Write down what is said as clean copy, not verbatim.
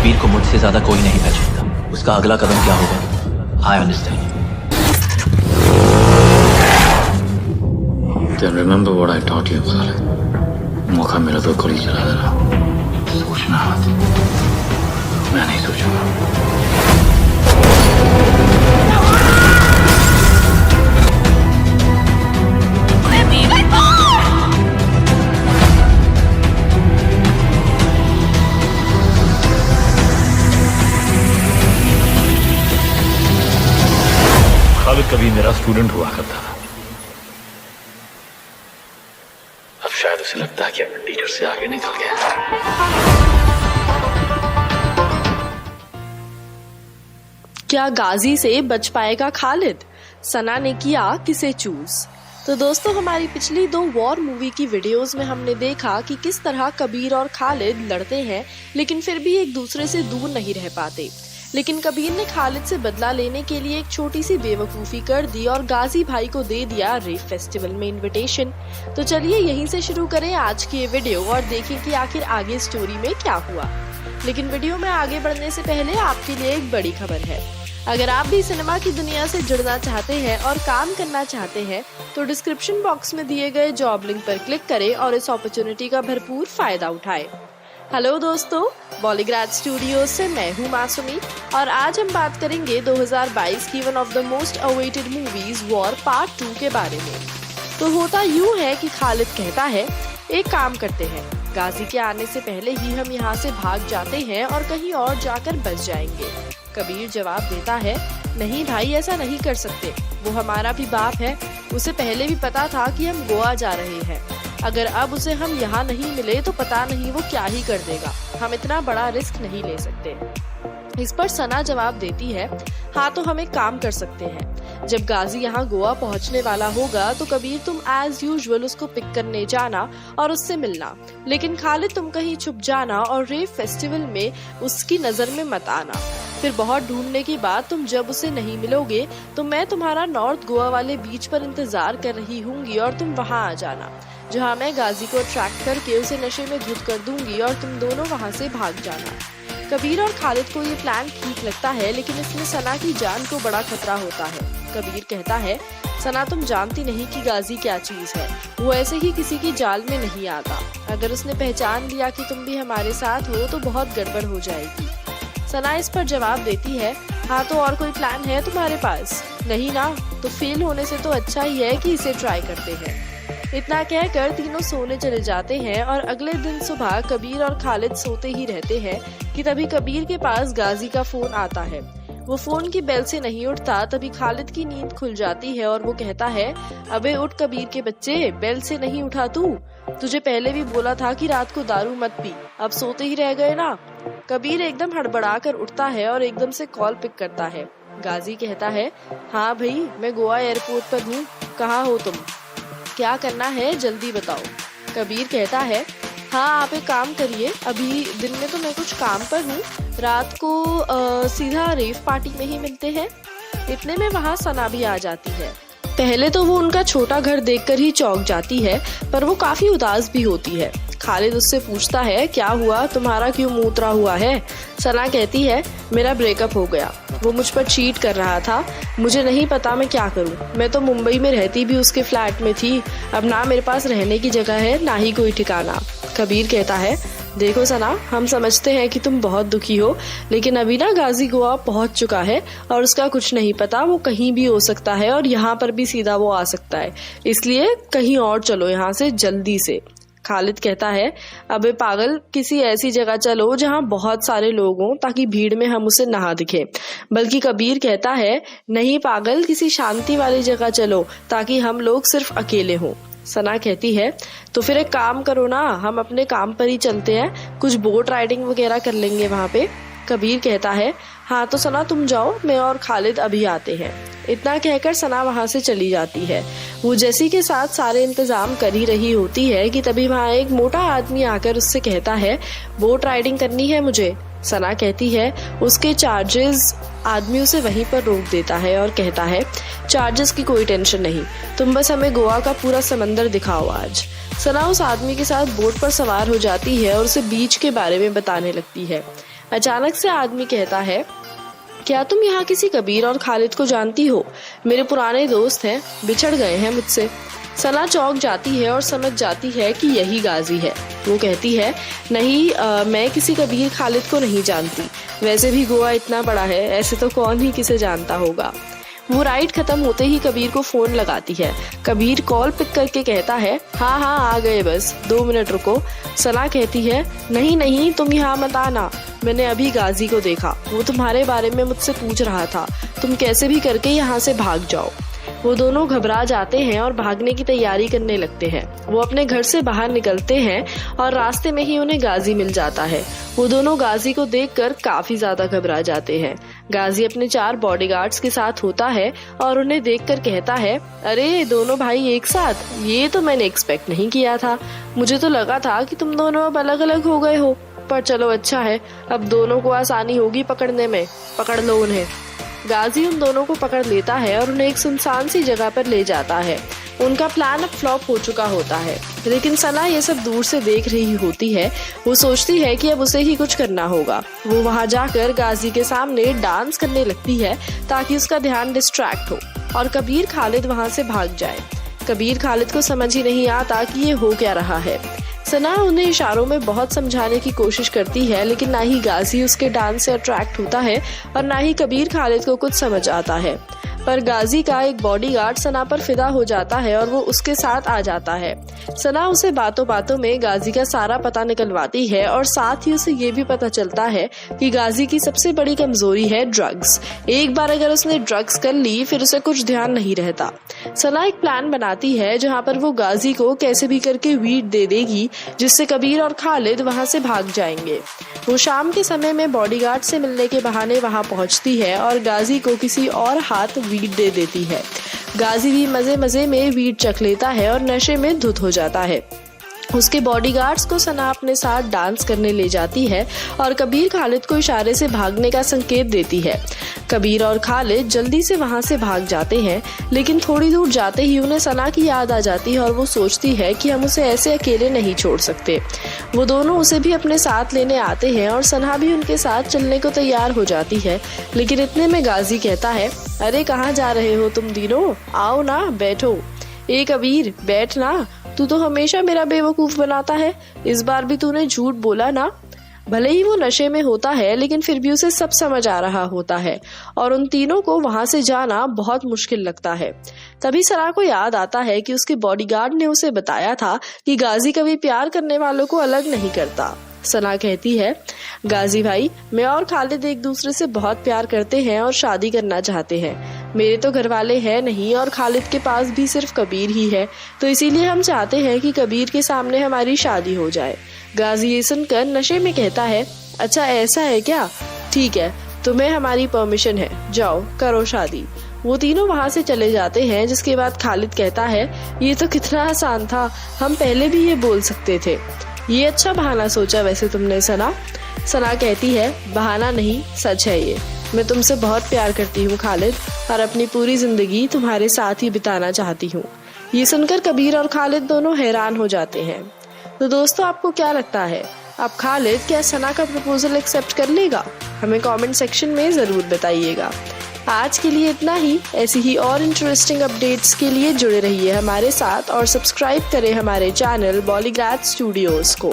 कबीर को मुझसे ज्यादा कोई नहीं पहचानता। उसका अगला कदम क्या होगा, I understand. Then remember what I taught you, Khalid. मौका मिला तो गोली चला देना। सोचना मत, मैं नहीं सोचूंगा। खालिद कभी मेरा स्टूडेंट हुआ करता था। अब शायद उसे लगता है कि अपने टीचर से आगे निकल गया। क्या गाजी से बच पाएगा खालिद? सना ने किया किसे चूज? तो दोस्तों, हमारी पिछली 2 वॉर मूवी की वीडियोस में हमने देखा कि किस तरह कबीर और खालिद लड़ते हैं, लेकिन फिर भी एक दूसरे से दूर नहीं रह पाते। लेकिन कबीर ने खालिद से बदला लेने के लिए एक छोटी सी बेवकूफ़ी कर दी और गाजी भाई को दे दिया रेव फेस्टिवल में इनविटेशन। तो चलिए यहीं से शुरू करें आज की ये वीडियो और देखें कि आखिर आगे स्टोरी में क्या हुआ। लेकिन वीडियो में आगे बढ़ने से पहले आपके लिए एक बड़ी खबर है। अगर आप भी सिनेमा की दुनिया से जुड़ना चाहते हैं और काम करना चाहते हैं तो डिस्क्रिप्शन बॉक्स में दिए गए जॉब लिंक पर क्लिक करें और इस अपॉर्चुनिटी का भरपूर फायदा उठाएं। हेलो दोस्तों, बॉलीग्राड स्टूडियो से मैं हूँ मासूमी और आज हम बात करेंगे 2022 की one of the most awaited movies war part 2 के बारे में। तो होता यूँ है कि खालिद कहता है, एक काम करते हैं, गाजी के आने से पहले ही हम यहाँ से भाग जाते हैं और कहीं और जाकर बस जाएंगे। कबीर जवाब देता है, नहीं भाई, ऐसा नहीं कर सकते, वो हमारा भी बाप है, उसे पहले भी पता था कि हम गोवा जा रहे हैं। अगर अब उसे हम यहाँ नहीं मिले तो पता नहीं वो क्या ही कर देगा, हम इतना बड़ा रिस्क नहीं ले सकते। इस पर सना जवाब देती है, हाँ तो हम एक काम कर सकते हैं, जब गाजी यहाँ गोवा पहुँचने वाला होगा तो कबीर तुम एज यूजुअल उसको पिक करने जाना और उससे मिलना, लेकिन खालिद तुम कहीं छुप जाना और रेव फेस्टिवल में उसकी नजर में मत आना। फिर बहुत ढूंढने के बाद तुम जब उसे नहीं मिलोगे तो मैं तुम्हारा नॉर्थ गोवा वाले बीच पर इंतजार कर रही हूँगी और तुम वहाँ आ जाना, जहाँ मैं गाजी को अट्रैक्ट करके उसे नशे में धुत कर दूंगी और तुम दोनों वहाँ से भाग जाना। कबीर और खालिद को ये प्लान ठीक लगता है, लेकिन इसमें सना की जान को बड़ा खतरा होता है। कबीर कहता है, सना तुम जानती नहीं कि गाजी क्या चीज है, वो ऐसे ही किसी की जाल में नहीं आता। अगर उसने पहचान लिया कि तुम भी हमारे साथ हो तो बहुत गड़बड़ हो जाएगी। सना इस पर जवाब देती है, हाँ तो और कोई प्लान है तुम्हारे पास? नहीं ना, तो फेल होने से तो अच्छा ही है कि इसे ट्राई करते हैं। इतना कहकर तीनों सोने चले जाते हैं और अगले दिन सुबह कबीर और खालिद सोते ही रहते हैं कि तभी कबीर के पास गाजी का फोन आता है। वो फोन की बेल से नहीं उठता, तभी खालिद की नींद खुल जाती है और वो कहता है, अबे उठ कबीर के बच्चे, बेल से नहीं उठा तू? तुझे पहले भी बोला था कि रात को दारू मत पी, अब सोते ही रह गए ना। कबीर एकदम हड़बड़ा कर उठता है और एकदम से कॉल पिक करता है। गाजी कहता है, हाँ भाई, मैं गोवा एयरपोर्ट पर हूँ, कहाँ हो तुम? क्या करना है जल्दी बताओ। कबीर कहता है, हाँ आप एक काम करिए, अभी दिन में तो मैं कुछ काम पर हूँ, रात को सीधा रेव पार्टी में ही मिलते हैं। इतने में वहाँ सना भी आ जाती है। पहले तो वो उनका छोटा घर देखकर ही चौंक जाती है, पर वो काफी उदास भी होती है। खालिद उससे पूछता है, क्या हुआ, तुम्हारा क्यों मुंह उतरा हुआ है? सना कहती है, मेरा ब्रेकअप हो गया, वो मुझ पर चीट कर रहा था, मुझे नहीं पता मैं क्या करूं। मैं तो मुंबई में रहती भी उसके फ्लैट में थी, अब ना मेरे पास रहने की जगह है ना ही कोई ठिकाना। कबीर कहता है, देखो सना, हम समझते हैं कि तुम बहुत दुखी हो, लेकिन अभी ना गाजी गोवा पहुंच चुका है और उसका कुछ नहीं पता, वो कहीं भी हो सकता है और यहाँ पर भी सीधा वो आ सकता है, इसलिए कहीं और चलो यहाँ से जल्दी से। खालिद कहता है, अबे पागल, किसी ऐसी जगह चलो जहाँ बहुत सारे लोग हों ताकि भीड़ में हम उसे ना दिखे। बल्कि कबीर कहता है, नहीं पागल, किसी शांति वाली जगह चलो ताकि हम लोग सिर्फ अकेले हों। सना कहती है, तो फिर एक काम करो ना, हम अपने काम पर ही चलते हैं, कुछ बोट राइडिंग वगैरह कर लेंगे वहाँ पे। कबीर कहता है, हाँ तो सना तुम जाओ, मैं और खालिद अभी आते हैं। इतना कहकर सना वहाँ से चली जाती है। वो जैसी के साथ सारे इंतजाम कर ही रही होती है कि तभी वहाँ एक मोटा आदमी आकर उससे कहता है, बोट राइडिंग करनी है मुझे। सना कहती है उसके चार्जेस। आदमी उसे वहीं पर रोक देता है और कहता है, चार्जेस की कोई टेंशन नहीं, तुम बस हमें गोवा का पूरा समंदर दिखाओ आज। सना उस आदमी के साथ बोट पर सवार हो जाती है और उसे बीच के बारे में बताने लगती है। अचानक से आदमी कहता है, क्या तुम यहाँ किसी कबीर और खालिद को जानती हो? मेरे पुराने दोस्त हैं, बिछड़ गए हैं मुझसे। सना चौंक जाती है और समझ जाती है कि यही गाजी है। वो कहती है, नहीं मैं किसी कबीर खालिद को नहीं जानती। वैसे भी गोवा इतना बड़ा है, ऐसे तो कौन ही किसे जानता होगा। वो राइड खत्म होते ही कबीर को फोन लगाती है। कबीर कॉल पिक करके कहता है, हाँ आ गए, बस 2 मिनट रुको। सना कहती है, नहीं तुम यहाँ मत आना, मैंने अभी गाजी को देखा, वो तुम्हारे बारे में मुझसे पूछ रहा था, तुम कैसे भी करके यहाँ से भाग जाओ। वो दोनों घबरा जाते हैं और भागने की तैयारी करने लगते हैं। वो अपने घर से बाहर निकलते हैं और रास्ते में ही उन्हें गाजी मिल जाता है। वो दोनों गाजी को देखकर काफी ज्यादा घबरा जाते हैं। गाजी अपने 4 बॉडीगार्ड्स के साथ होता है और उन्हें देखकर कहता है, अरे दोनों भाई एक साथ, ये तो मैंने एक्सपेक्ट नहीं किया था। मुझे तो लगा था कि तुम दोनों अब अलग अलग हो गए हो, पर चलो अच्छा है, अब दोनों को आसानी होगी पकड़ने में। पकड़ लो उन्हें। गाजी उन दोनों को पकड़ लेता है और उन्हें एक सुनसान सी जगह पर ले जाता है। उनका प्लान अब फ्लॉप हो चुका होता है, लेकिन सना ये सब दूर से देख रही होती है। वो सोचती है कि अब उसे ही कुछ करना होगा। वो वहाँ जाकर गाजी के सामने डांस करने लगती है ताकि उसका ध्यान डिस्ट्रैक्ट हो और कबीर खालिद वहाँ से भाग जाए। कबीर खालिद को समझ ही नहीं आता कि ये हो क्या रहा है। सना उन्हें इशारों में बहुत समझाने की कोशिश करती है, लेकिन ना ही गाजी उसके डांस से अट्रैक्ट होता है और ना ही कबीर खालिद को कुछ समझ आता है। पर गाजी का एक बॉडीगार्ड सना पर फिदा हो जाता है और वो उसके साथ आ जाता है। सना उसे बातों बातों में गाजी का सारा पता निकलवाती है और साथ ही उसे ये भी पता चलता है कि गाजी की सबसे बड़ी कमजोरी है ड्रग्स। एक बार अगर उसने ड्रग्स कर ली फिर उसे कुछ ध्यान नहीं रहता। सना एक प्लान बनाती है जहाँ पर वो गाजी को कैसे भी करके वीड दे देगी, जिससे कबीर और खालिद वहाँ से भाग जाएंगे। वो शाम के समय में बॉडीगार्ड से मिलने के बहाने वहाँ पहुँचती है और गाजी को किसी और हाथ वीड दे देती है। गाजी भी मजे मजे में वीड चख लेता है और नशे में धुत हो जाता है। उसके बॉडीगार्ड्स को सना अपने साथ डांस करने ले जाती है और कबीर खालिद को इशारे से भागने का संकेत देती है। कबीर और खालिद जल्दी से वहां से भाग जाते हैं, लेकिन थोड़ी दूर जाते ही उन्हें सना की याद आ जाती है और वो सोचती है कि हम उसे ऐसे अकेले नहीं छोड़ सकते। वो दोनों उसे भी अपने साथ लेने आते हैं और सना भी उनके साथ चलने को तैयार हो जाती है, लेकिन इतने में गाजी कहता है, अरे कहाँ जा रहे हो तुम तीनों, आओ ना बैठो। ए कबीर बैठ ना, तू तो हमेशा मेरा बेवकूफ बनाता है, इस बार भी तूने झूठ बोला ना। भले ही वो नशे में होता है, लेकिन फिर भी उसे सब समझ आ रहा होता है और उन तीनों को वहां से जाना बहुत मुश्किल लगता है। तभी सना को याद आता है कि उसके बॉडीगार्ड ने उसे बताया था कि गाजी कभी प्यार करने वालों को अलग नहीं करता। सना कहती है, गाजी भाई, मैं और खालिद एक दूसरे से बहुत प्यार करते हैं और शादी करना चाहते हैं। मेरे तो घर वाले हैं नहीं और खालिद के पास भी सिर्फ कबीर ही है, तो इसीलिए हम चाहते हैं कि कबीर के सामने हमारी शादी हो जाए। गाजी ये सुनकर नशे में कहता है, अच्छा ऐसा है क्या, ठीक है, तुम्हें हमारी परमिशन है, जाओ करो शादी। वो तीनों वहाँ से चले जाते हैं, जिसके बाद खालिद कहता है, ये तो कितना आसान था, हम पहले भी ये बोल सकते थे। ये अच्छा बहाना सोचा वैसे तुमने सना। सना कहती है, बहाना नहीं, सच है ये। मैं तुमसे बहुत प्यार करती हूँ खालिद, और अपनी पूरी जिंदगी तुम्हारे साथ ही बिताना चाहती हूँ। ये सुनकर कबीर और खालिद दोनों हैरान हो जाते हैं। तो दोस्तों, आपको क्या लगता है, अब खालिद क्या सना का प्रपोजल एक्सेप्ट कर लेगा? हमें कमेंट सेक्शन में जरूर बताइएगा। आज के लिए इतना ही। ऐसी ही और इंटरेस्टिंग अपडेट्स के लिए जुड़े रहिए हमारे साथ और सब्सक्राइब करें हमारे चैनल बॉलीग्राज स्टूडियोज को।